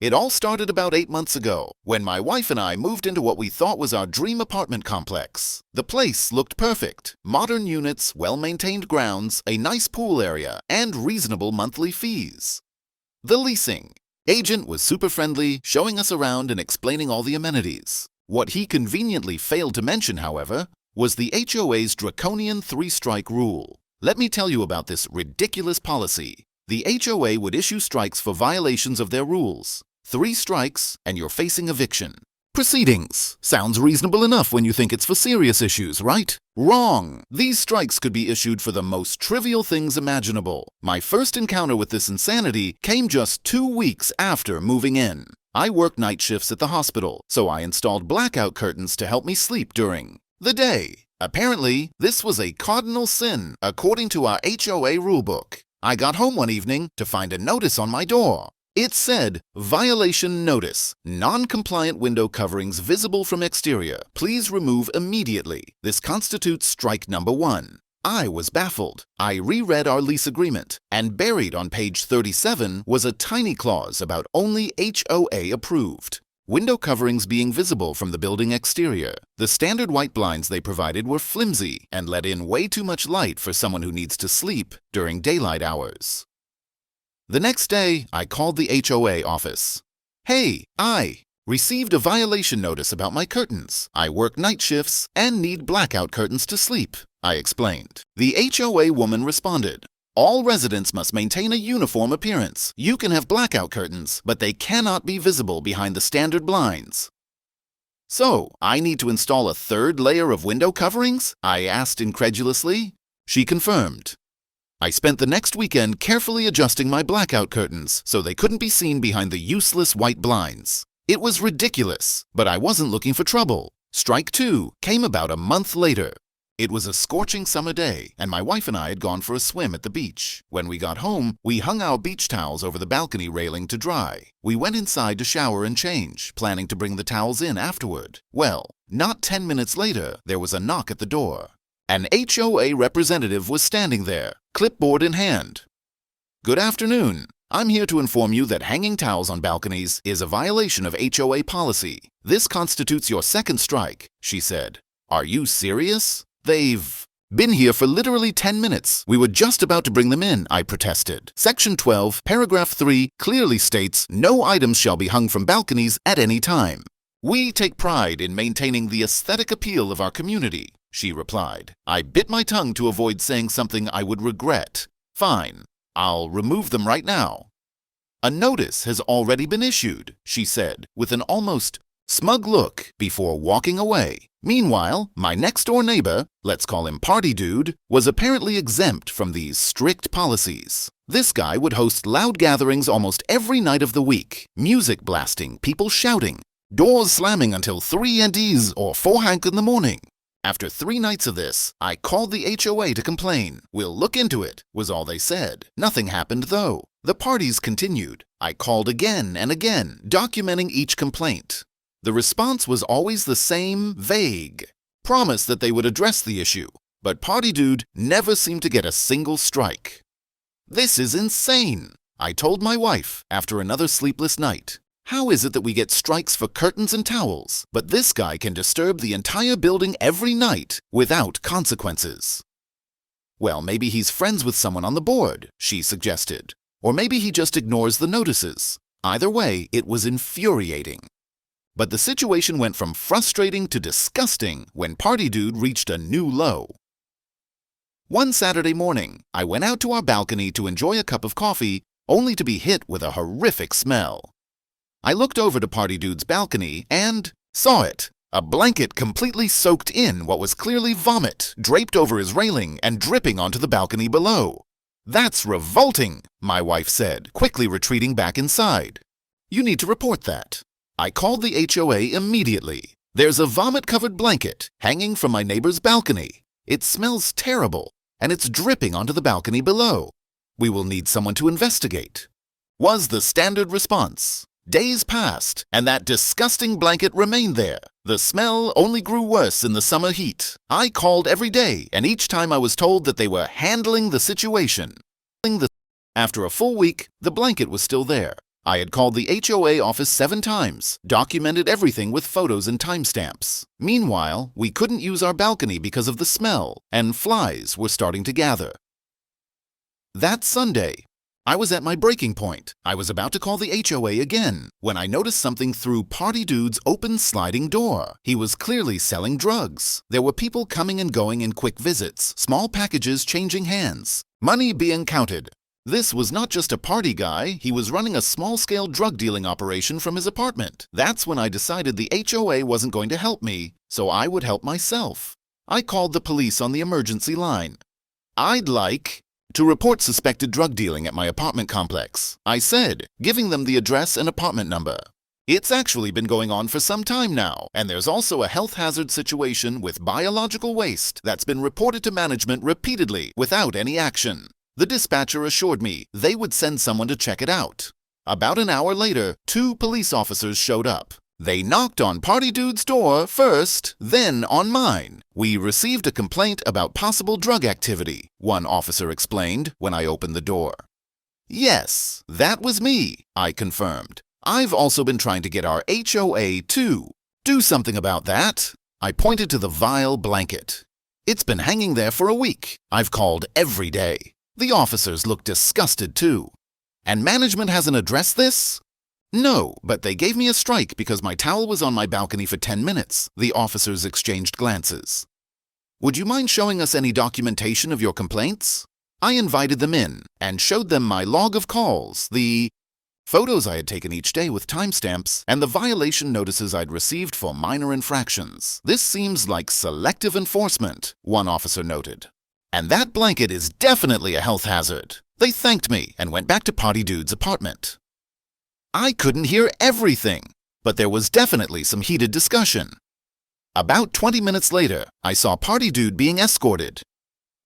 It all started about 8 months ago, when my wife and I moved into what we thought was our dream apartment complex. The place looked perfect. Modern units, well-maintained grounds, a nice pool area, and reasonable monthly fees. The leasing. Agent was super friendly, showing us around and explaining all the amenities. What he conveniently failed to mention, however, was the HOA's draconian 3-strike rule. Let me tell you about this ridiculous policy. The HOA would issue strikes for violations of their rules. 3 strikes, and you're facing eviction. Proceedings. Sounds reasonable enough when you think it's for serious issues, right? Wrong! These strikes could be issued for the most trivial things imaginable. My first encounter with this insanity came just 2 weeks after moving in. I work night shifts at the hospital, so I installed blackout curtains to help me sleep during the day. Apparently, this was a cardinal sin according to our HOA rulebook. I got home one evening to find a notice on my door. It said, "Violation notice. Non-compliant window coverings visible from exterior. Please remove immediately. This constitutes strike number 1. I was baffled. I reread our lease agreement, and buried on page 37 was a tiny clause about only HOA approved. Window coverings being visible from the building exterior. The standard white blinds they provided were flimsy and let in way too much light for someone who needs to sleep during daylight hours." The next day, I called the HOA office. "Hey, I received a violation notice about my curtains. I work night shifts and need blackout curtains to sleep," I explained. The HOA woman responded, "All residents must maintain a uniform appearance. You can have blackout curtains, but they cannot be visible behind the standard blinds." "So, I need to install a 3rd layer of window coverings?" I asked incredulously. She confirmed. I spent the next weekend carefully adjusting my blackout curtains so they couldn't be seen behind the useless white blinds. It was ridiculous, but I wasn't looking for trouble. Strike 2 came about a month later. It was a scorching summer day, and my wife and I had gone for a swim at the beach. When we got home, we hung our beach towels over the balcony railing to dry. We went inside to shower and change, planning to bring the towels in afterward. Well, not 10 minutes later, there was a knock at the door. An HOA representative was standing there, clipboard in hand. "Good afternoon. I'm here to inform you that hanging towels on balconies is a violation of HOA policy. This constitutes your 2nd strike," she said. "Are you serious? They've been here for literally 10 minutes. We were just about to bring them in," I protested. "Section 12, paragraph 3 clearly states no items shall be hung from balconies at any time. We take pride in maintaining the aesthetic appeal of our community," she replied. I bit my tongue to avoid saying something I would regret. "Fine, I'll remove them right now." "A notice has already been issued," she said, with an almost smug look before walking away. Meanwhile, my next-door neighbor, let's call him Party Dude, was apparently exempt from these strict policies. This guy would host loud gatherings almost every night of the week, music blasting, people shouting, doors slamming until 3 NDs or 4 hank in the morning. After 3 nights of this, I called the HOA to complain. "We'll look into it," was all they said. Nothing happened, though. The parties continued. I called again and again, documenting each complaint. The response was always the same, vague promise that they would address the issue, but Party Dude never seemed to get a single strike. "This is insane," I told my wife after another sleepless night. "How is it that we get strikes for curtains and towels, but this guy can disturb the entire building every night without consequences?" "Well, maybe he's friends with someone on the board," she suggested. "Or maybe he just ignores the notices." Either way, it was infuriating. But the situation went from frustrating to disgusting when Party Dude reached a new low. One Saturday morning, I went out to our balcony to enjoy a cup of coffee, only to be hit with a horrific smell. I looked over to Party Dude's balcony and saw it. A blanket completely soaked in what was clearly vomit, draped over his railing and dripping onto the balcony below. "That's revolting," my wife said, quickly retreating back inside. "You need to report that." I called the HOA immediately. "There's a vomit-covered blanket hanging from my neighbor's balcony. It smells terrible, and it's dripping onto the balcony below. We will need someone to investigate," was the standard response. Days passed, and that disgusting blanket remained there. The smell only grew worse in the summer heat. I called every day, and each time I was told that they were handling the situation. After a full week, the blanket was still there. I had called the HOA office 7 times, documented everything with photos and timestamps. Meanwhile, we couldn't use our balcony because of the smell, and flies were starting to gather. That Sunday, I was at my breaking point. I was about to call the HOA again when I noticed something through Party Dude's open sliding door. He was clearly selling drugs. There were people coming and going in quick visits, small packages changing hands, money being counted. This was not just a party guy, he was running a small-scale drug dealing operation from his apartment. That's when I decided the HOA wasn't going to help me, so I would help myself. I called the police on the emergency line. "I'd like to report suspected drug dealing at my apartment complex," I said, giving them the address and apartment number. "It's actually been going on for some time now, and there's also a health hazard situation with biological waste that's been reported to management repeatedly without any action." The dispatcher assured me they would send someone to check it out. About an hour later, 2 police officers showed up. They knocked on Party Dude's door first, then on mine. "We received a complaint about possible drug activity," one officer explained when I opened the door. "Yes, that was me," I confirmed. "I've also been trying to get our HOA to do something about that." I pointed to the vile blanket. "It's been hanging there for a week. I've called every day." The officers looked disgusted too. "And management hasn't addressed this?" "No, but they gave me a strike because my towel was on my balcony for 10 minutes. The officers exchanged glances. "Would you mind showing us any documentation of your complaints?" I invited them in and showed them my log of calls, the photos I had taken each day with timestamps, and the violation notices I'd received for minor infractions. "This seems like selective enforcement," one officer noted. "And that blanket is definitely a health hazard." They thanked me and went back to Party Dude's apartment. I couldn't hear everything, but there was definitely some heated discussion. About 20 minutes later, I saw Party Dude being escorted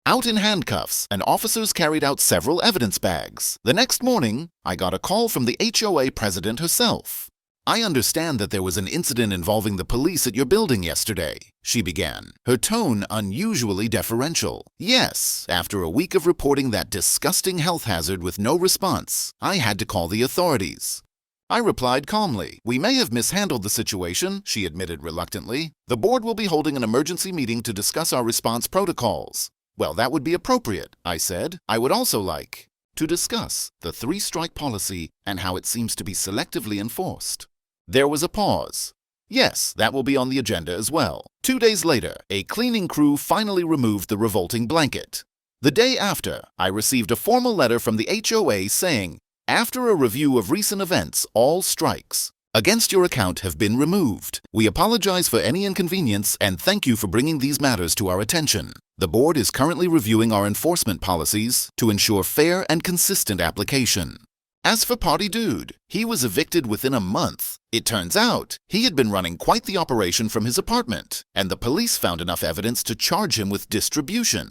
out in handcuffs, and officers carried out several evidence bags. The next morning, I got a call from the HOA president herself. "I understand that there was an incident involving the police at your building yesterday," she began, her tone unusually deferential. "Yes, after a week of reporting that disgusting health hazard with no response, I had to call the authorities." I replied calmly. "We may have mishandled the situation," she admitted reluctantly. "The board will be holding an emergency meeting to discuss our response protocols." "Well, that would be appropriate," I said. "I would also like to discuss the 3-strike policy and how it seems to be selectively enforced." There was a pause. "Yes, that will be on the agenda as well." 2 days later, a cleaning crew finally removed the revolting blanket. The day after, I received a formal letter from the HOA saying, "After a review of recent events, all strikes against your account have been removed. We apologize for any inconvenience and thank you for bringing these matters to our attention. The board is currently reviewing our enforcement policies to ensure fair and consistent application." As for Party Dude, he was evicted within a month. It turns out he had been running quite the operation from his apartment, and the police found enough evidence to charge him with distribution.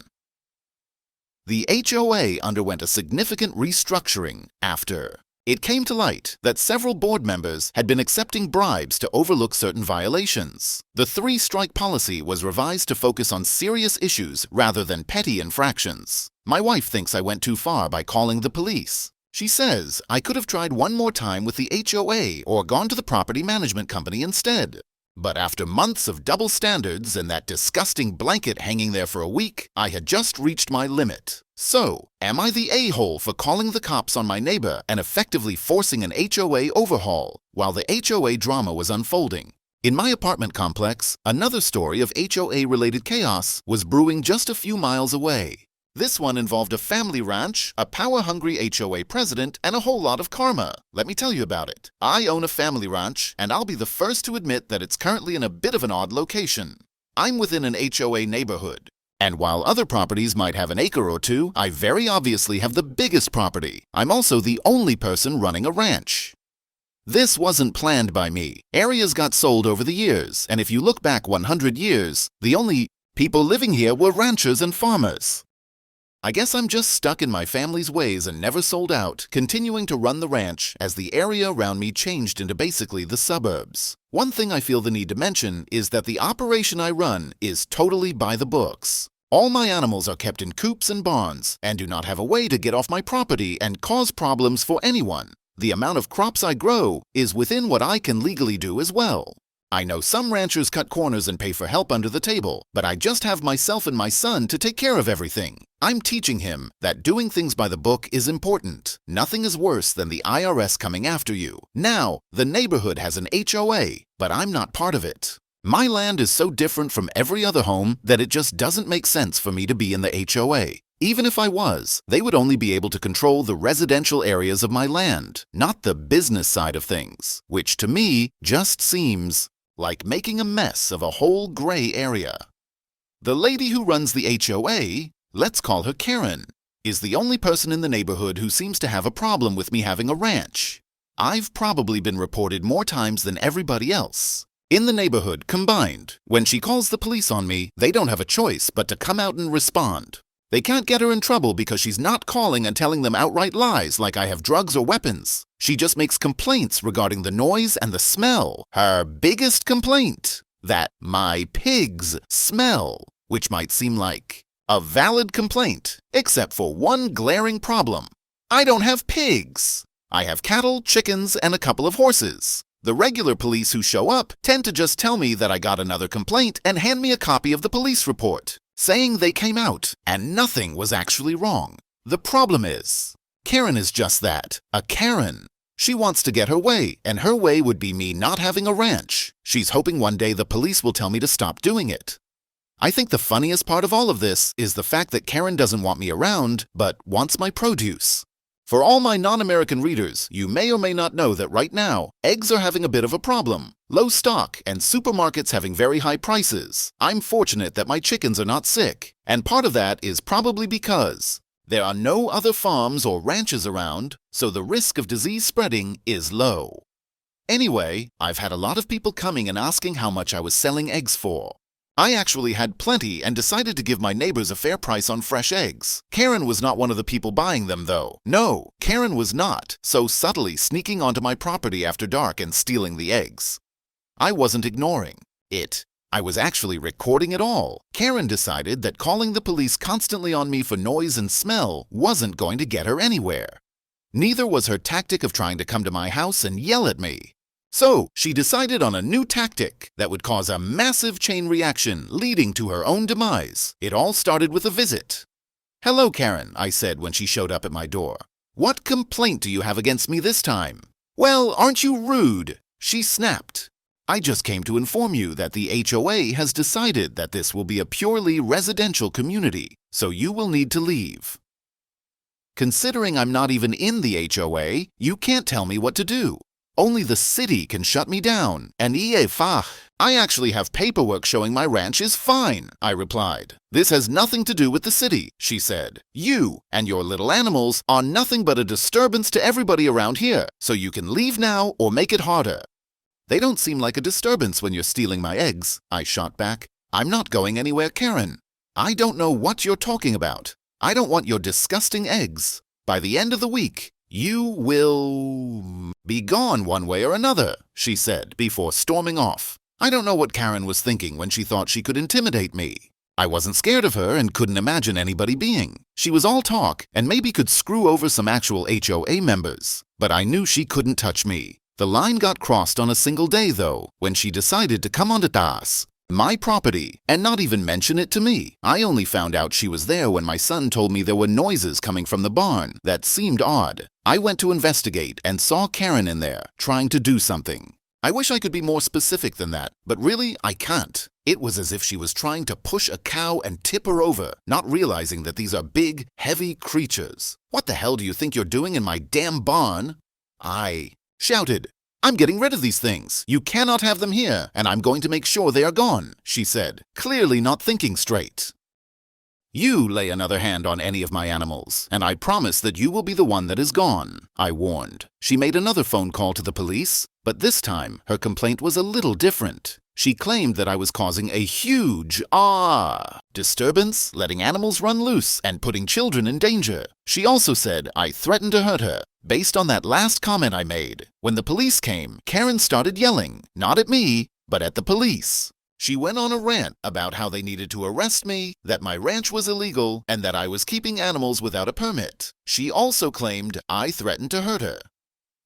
The HOA underwent a significant restructuring after it came to light that several board members had been accepting bribes to overlook certain violations. The 3-strike policy was revised to focus on serious issues rather than petty infractions. My wife thinks I went too far by calling the police. She says I could have tried one more time with the HOA or gone to the property management company instead. But after months of double standards and that disgusting blanket hanging there for a week, I had just reached my limit. So, am I the a-hole for calling the cops on my neighbor and effectively forcing an HOA overhaul while the HOA drama was unfolding? In my apartment complex, another story of HOA-related chaos was brewing just a few miles away. This one involved a family ranch, a power-hungry HOA president, and a whole lot of karma. Let me tell you about it. I own a family ranch, and I'll be the first to admit that it's currently in a bit of an odd location. I'm within an HOA neighborhood, and while other properties might have an acre or two, I very obviously have the biggest property. I'm also the only person running a ranch. This wasn't planned by me. Areas got sold over the years, and if you look back 100 years, the only people living here were ranchers and farmers. I guess I'm just stuck in my family's ways and never sold out, continuing to run the ranch as the area around me changed into basically the suburbs. One thing I feel the need to mention is that the operation I run is totally by the books. All my animals are kept in coops and barns and do not have a way to get off my property and cause problems for anyone. The amount of crops I grow is within what I can legally do as well. I know some ranchers cut corners and pay for help under the table, but I just have myself and my son to take care of everything. I'm teaching him that doing things by the book is important. Nothing is worse than the IRS coming after you. Now, the neighborhood has an HOA, but I'm not part of it. My land is so different from every other home that it just doesn't make sense for me to be in the HOA. Even if I was, they would only be able to control the residential areas of my land, not the business side of things, which to me just seems like making a mess of a whole gray area. The lady who runs the HOA, let's call her Karen, is the only person in the neighborhood who seems to have a problem with me having a ranch. I've probably been reported more times than everybody else in the neighborhood combined. When she calls the police on me, they don't have a choice but to come out and respond. They can't get her in trouble because she's not calling and telling them outright lies like I have drugs or weapons. She just makes complaints regarding the noise and the smell. Her biggest complaint, that my pigs smell, which might seem like a valid complaint, except for one glaring problem. I don't have pigs. I have cattle, chickens, and a couple of horses. The regular police who show up tend to just tell me that I got another complaint and hand me a copy of the police report, saying they came out and nothing was actually wrong. The problem is, Karen is just that, a Karen. She wants to get her way, and her way would be me not having a ranch. She's hoping one day the police will tell me to stop doing it. I think the funniest part of all of this is the fact that Karen doesn't want me around, but wants my produce. For all my non-American readers, you may or may not know that right now, eggs are having a bit of a problem. Low stock and supermarkets having very high prices. I'm fortunate that my chickens are not sick, and part of that is probably because there are no other farms or ranches around, so the risk of disease spreading is low. Anyway, I've had a lot of people coming and asking how much I was selling eggs for. I actually had plenty and decided to give my neighbors a fair price on fresh eggs. Karen was not one of the people buying them, though. No, Karen was not, so subtly sneaking onto my property after dark and stealing the eggs. I wasn't ignoring it. I was actually recording it all. Karen decided that calling the police constantly on me for noise and smell wasn't going to get her anywhere. Neither was her tactic of trying to come to my house and yell at me. So she decided on a new tactic that would cause a massive chain reaction leading to her own demise. It all started with a visit. "Hello, Karen," I said when she showed up at my door. "What complaint do you have against me this time?" "Well, aren't you rude?" she snapped. "I just came to inform you that the HOA has decided that this will be a purely residential community, so you will need to leave." Considering I'm not even in the HOA, you can't tell me what to do. Only the city can shut me down, and I actually have paperwork showing my ranch is fine, I replied. "This has nothing to do with the city," she said. "You and your little animals are nothing but a disturbance to everybody around here, so you can leave now or make it harder." "They don't seem like a disturbance when you're stealing my eggs," I shot back. "I'm not going anywhere, Karen. I don't know what you're talking about. I don't want your disgusting eggs. By the end of the week, you will be gone one way or another," she said before storming off. I don't know what Karen was thinking when she thought she could intimidate me. I wasn't scared of her and couldn't imagine anybody being. She was all talk and maybe could screw over some actual HOA members. But I knew she couldn't touch me. The line got crossed on a single day, though, when she decided to come onto Das, my property, and not even mention it to me. I only found out she was there when my son told me there were noises coming from the barn that seemed odd. I went to investigate and saw Karen in there, trying to do something. I wish I could be more specific than that, but really, I can't. It was as if she was trying to push a cow and tip her over, not realizing that these are big, heavy creatures. "What the hell do you think you're doing in my damn barn?" I shouted. "I'm getting rid of these things. You cannot have them here, and I'm going to make sure they are gone," she said, clearly not thinking straight. "You lay another hand on any of my animals, and I promise that you will be the one that is gone," I warned. She made another phone call to the police, but this time her complaint was a little different. She claimed that I was causing a huge disturbance, letting animals run loose, and putting children in danger. She also said I threatened to hurt her, based on that last comment I made. When the police came, Karen started yelling, not at me, but at the police. She went on a rant about how they needed to arrest me, that my ranch was illegal, and that I was keeping animals without a permit. She also claimed I threatened to hurt her.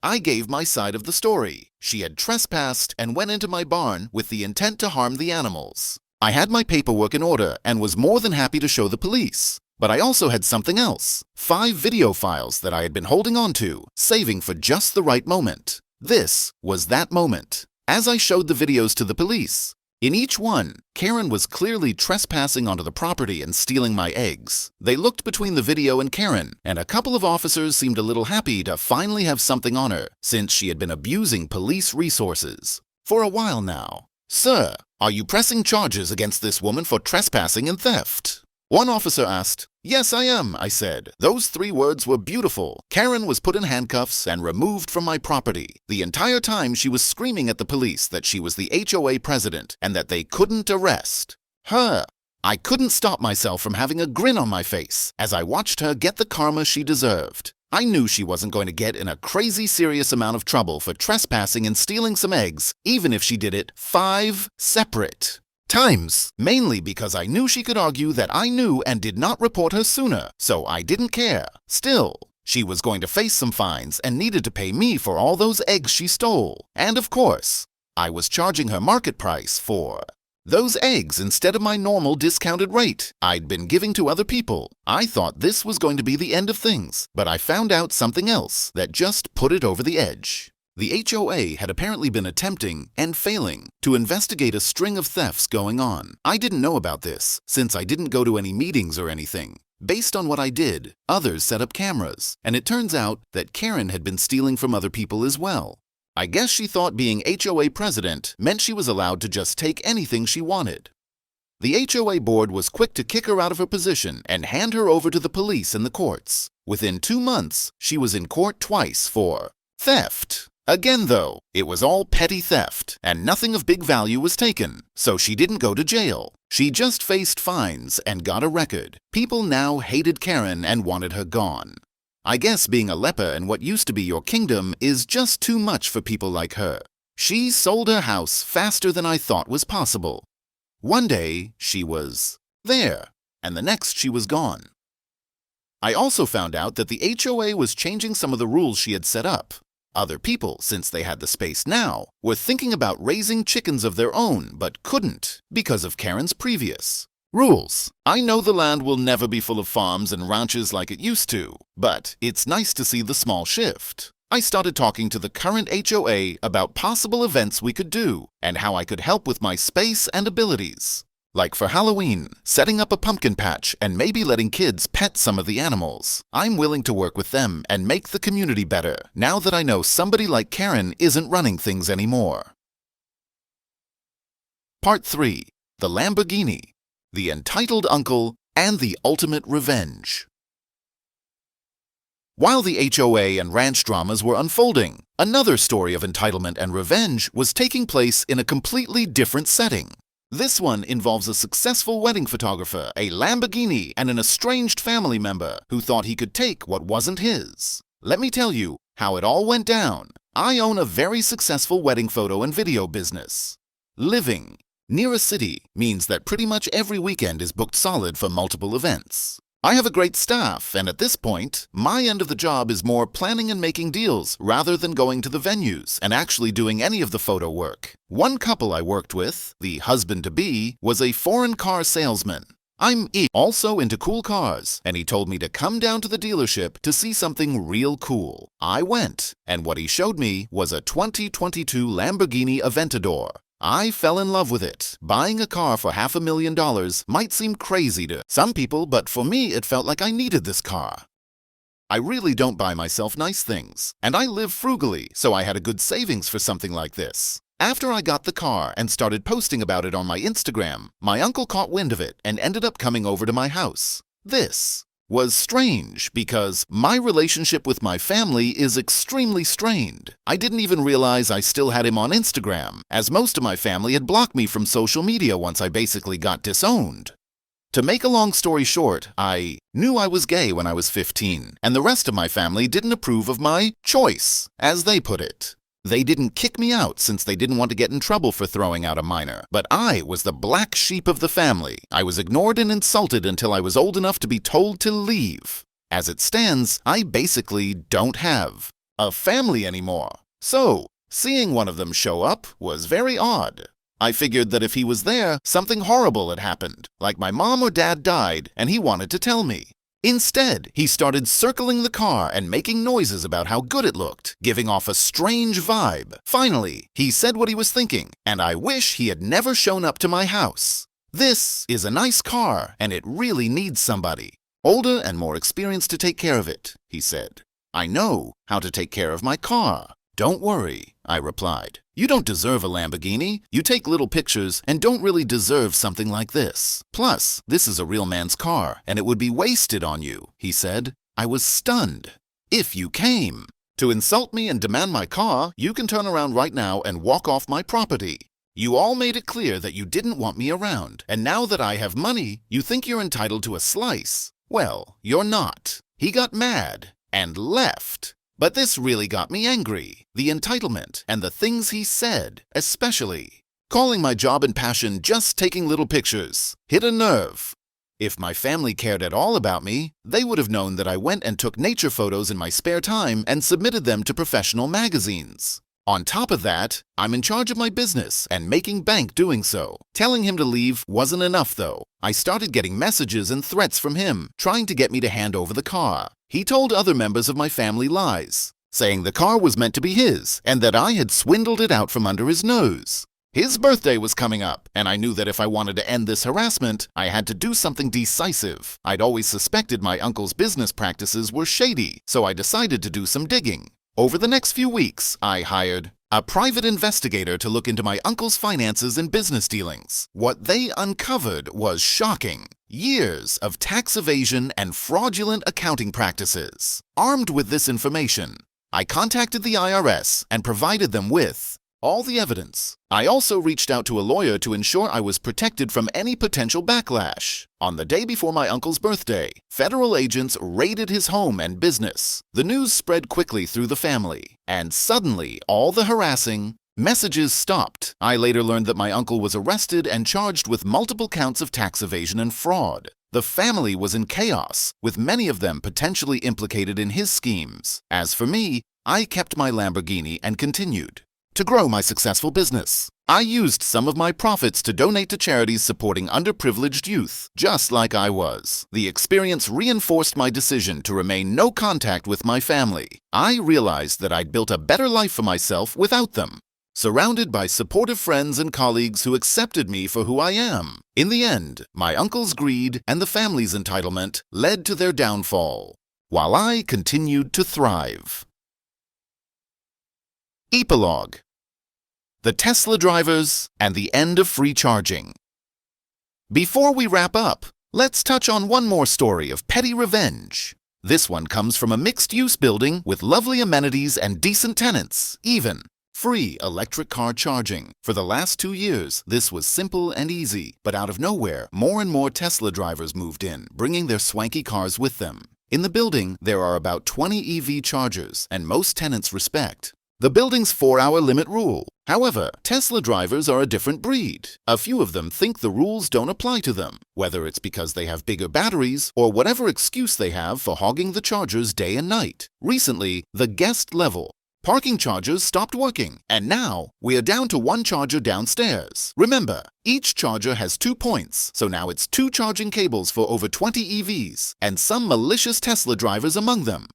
I gave my side of the story. She had trespassed and went into my barn with the intent to harm the animals. I had my paperwork in order and was more than happy to show the police. But I also had something else, 5 video files that I had been holding on to, saving for just the right moment. This was that moment. As I showed the videos to the police, in each one, Karen was clearly trespassing onto the property and stealing my eggs. They looked between the video and Karen, and a couple of officers seemed a little happy to finally have something on her, since she had been abusing police resources for a while now. "Sir, are you pressing charges against this woman for trespassing and theft?" One officer asked. "Yes, I am," I said. Those 3 words were beautiful. Karen was put in handcuffs and removed from my property. The entire time she was screaming at the police that she was the HOA president and that they couldn't arrest her. I couldn't stop myself from having a grin on my face as I watched her get the karma she deserved. I knew she wasn't going to get in a crazy serious amount of trouble for trespassing and stealing some eggs, even if she did it 5 separate times, mainly because I knew she could argue that I knew and did not report her sooner, so I didn't care. Still, she was going to face some fines and needed to pay me for all those eggs she stole. And of course, I was charging her market price for those eggs instead of my normal discounted rate I'd been giving to other people. I thought this was going to be the end of things, but I found out something else that just put it over the edge. The HOA had apparently been attempting, and failing, to investigate a string of thefts going on. I didn't know about this, since I didn't go to any meetings or anything. Based on what I did, others set up cameras, and it turns out that Karen had been stealing from other people as well. I guess she thought being HOA president meant she was allowed to just take anything she wanted. The HOA board was quick to kick her out of her position and hand her over to the police and the courts. Within 2 months, she was in court twice for theft. Again, though, it was all petty theft, and nothing of big value was taken, so she didn't go to jail. She just faced fines and got a record. People now hated Karen and wanted her gone. I guess being a leper in what used to be your kingdom is just too much for people like her. She sold her house faster than I thought was possible. One day, she was there, and the next she was gone. I also found out that the HOA was changing some of the rules she had set up. Other people, since they had the space now, were thinking about raising chickens of their own, but couldn't because of Karen's previous rules. I know the land will never be full of farms and ranches like it used to, but it's nice to see the small shift. I started talking to the current HOA about possible events we could do and how I could help with my space and abilities. Like for Halloween, setting up a pumpkin patch and maybe letting kids pet some of the animals. I'm willing to work with them and make the community better now that I know somebody like Karen isn't running things anymore. Part 3. The Lamborghini, the Entitled Uncle, and the Ultimate Revenge. While the HOA and ranch dramas were unfolding, another story of entitlement and revenge was taking place in a completely different setting. This one involves a successful wedding photographer, a Lamborghini, and an estranged family member who thought he could take what wasn't his. Let me tell you how it all went down. I own a very successful wedding photo and video business. Living near a city means that pretty much every weekend is booked solid for multiple events. I have a great staff, and at this point, my end of the job is more planning and making deals rather than going to the venues and actually doing any of the photo work. One couple I worked with, the husband-to-be, was a foreign car salesman. I'm also into cool cars, and he told me to come down to the dealership to see something real cool. I went, and what he showed me was a 2022 Lamborghini Aventador. I fell in love with it. Buying a car for $500,000 might seem crazy to some people, but for me it felt like I needed this car. I really don't buy myself nice things, and I live frugally, so I had a good savings for something like this. After I got the car and started posting about it on my Instagram, my uncle caught wind of it and ended up coming over to my house. This was strange because my relationship with my family is extremely strained. I didn't even realize I still had him on Instagram, as most of my family had blocked me from social media once I basically got disowned. To make a long story short, I knew I was gay when I was 15, and the rest of my family didn't approve of my choice, as they put it. They didn't kick me out since they didn't want to get in trouble for throwing out a minor, but I was the black sheep of the family. I was ignored and insulted until I was old enough to be told to leave. As it stands, I basically don't have a family anymore. So, seeing one of them show up was very odd. I figured that if he was there, something horrible had happened, like my mom or dad died, and he wanted to tell me. Instead, he started circling the car and making noises about how good it looked, giving off a strange vibe. Finally, he said what he was thinking, and I wish he had never shown up to my house. This is a nice car, and it really needs somebody older and more experienced to take care of it, he said. I know how to take care of my car. Don't worry, I replied. You don't deserve a Lamborghini. You take little pictures and don't really deserve something like this. Plus, this is a real man's car, and it would be wasted on you, he said. I was stunned. If you came to insult me and demand my car, you can turn around right now and walk off my property. You all made it clear that you didn't want me around, and now that I have money, you think you're entitled to a slice. Well, you're not. He got mad and left. But this really got me angry. The entitlement and the things he said, especially. Calling my job and passion just taking little pictures hit a nerve. If my family cared at all about me, they would have known that I went and took nature photos in my spare time and submitted them to professional magazines. On top of that, I'm in charge of my business and making bank doing so. Telling him to leave wasn't enough though. I started getting messages and threats from him, trying to get me to hand over the car. He told other members of my family lies, saying the car was meant to be his and that I had swindled it out from under his nose. His birthday was coming up, and I knew that if I wanted to end this harassment, I had to do something decisive. I'd always suspected my uncle's business practices were shady, so I decided to do some digging. Over the next few weeks, I hired a private investigator to look into my uncle's finances and business dealings. What they uncovered was shocking. Years of tax evasion and fraudulent accounting practices. Armed with this information, I contacted the IRS and provided them with all the evidence. I also reached out to a lawyer to ensure I was protected from any potential backlash. On the day before my uncle's birthday, federal agents raided his home and business. The news spread quickly through the family, and suddenly all the harassing messages stopped. I later learned that my uncle was arrested and charged with multiple counts of tax evasion and fraud. The family was in chaos, with many of them potentially implicated in his schemes. As for me, I kept my Lamborghini and continued to grow my successful business. I used some of my profits to donate to charities supporting underprivileged youth, just like I was. The experience reinforced my decision to remain no contact with my family. I realized that I'd built a better life for myself without them, surrounded by supportive friends and colleagues who accepted me for who I am. In the end, my uncle's greed and the family's entitlement led to their downfall, while I continued to thrive. Epilogue: The Tesla drivers and the end of free charging. Before we wrap up, let's touch on one more story of petty revenge. This one comes from a mixed-use building with lovely amenities and decent tenants, even free electric car charging. For the last 2 years, this was simple and easy, but out of nowhere, more and more Tesla drivers moved in, bringing their swanky cars with them. In the building, there are about 20 EV chargers, and most tenants respect the building's 4-hour limit rule. However, Tesla drivers are a different breed. A few of them think the rules don't apply to them, whether it's because they have bigger batteries or whatever excuse they have for hogging the chargers day and night. Recently, the guest level parking chargers stopped working, and now we are down to one charger downstairs. Remember, each charger has 2 points, so now it's 2 charging cables for over 20 EVs, and some malicious Tesla drivers among them.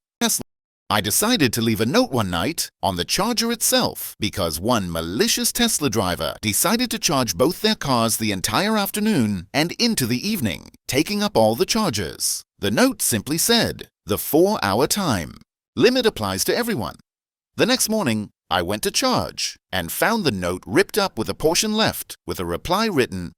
I decided to leave a note one night on the charger itself because one malicious Tesla driver decided to charge both their cars the entire afternoon and into the evening, taking up all the chargers. The note simply said, "The 4-hour time limit applies to everyone." The next morning, I went to charge and found the note ripped up with a portion left, with a reply written,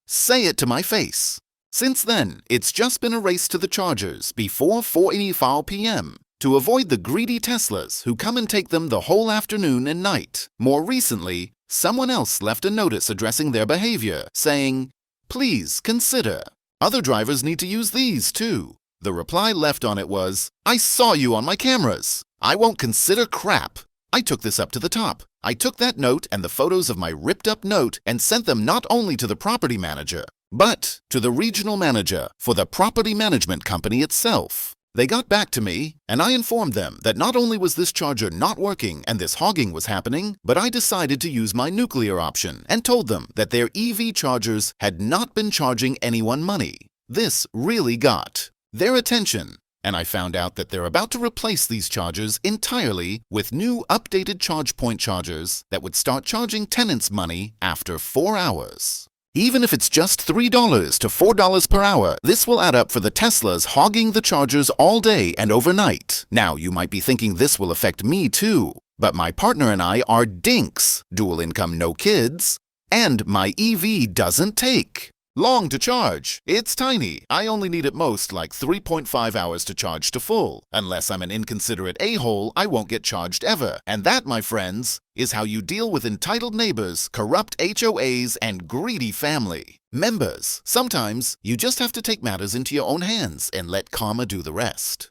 "Say it to my face." Since then, it's just been a race to the chargers before 4:85 p.m. to avoid the greedy Teslas who come and take them the whole afternoon and night. More recently, someone else left a notice addressing their behavior, saying, "Please consider. Other drivers need to use these too." The reply left on it was, "I saw you on my cameras. I won't consider crap." I took this up to the top. I took that note and the photos of my ripped up note and sent them not only to the property manager, but to the regional manager for the property management company itself. They got back to me, and I informed them that not only was this charger not working and this hogging was happening, but I decided to use my nuclear option and told them that their EV chargers had not been charging anyone money. This really got their attention, and I found out that they're about to replace these chargers entirely with new updated ChargePoint chargers that would start charging tenants money after 4 hours. Even if it's just $3 to $4 per hour, this will add up for the Teslas hogging the chargers all day and overnight. Now, you might be thinking this will affect me too, but my partner and I are dinks, dual income, no kids, and my EV doesn't take long to charge. It's tiny. I only need at most like 3.5 hours to charge to full. Unless I'm an inconsiderate a-hole, I won't get charged ever. And that, my friends, is how you deal with entitled neighbors, corrupt HOAs, and greedy family. Members, sometimes you just have to take matters into your own hands and let karma do the rest.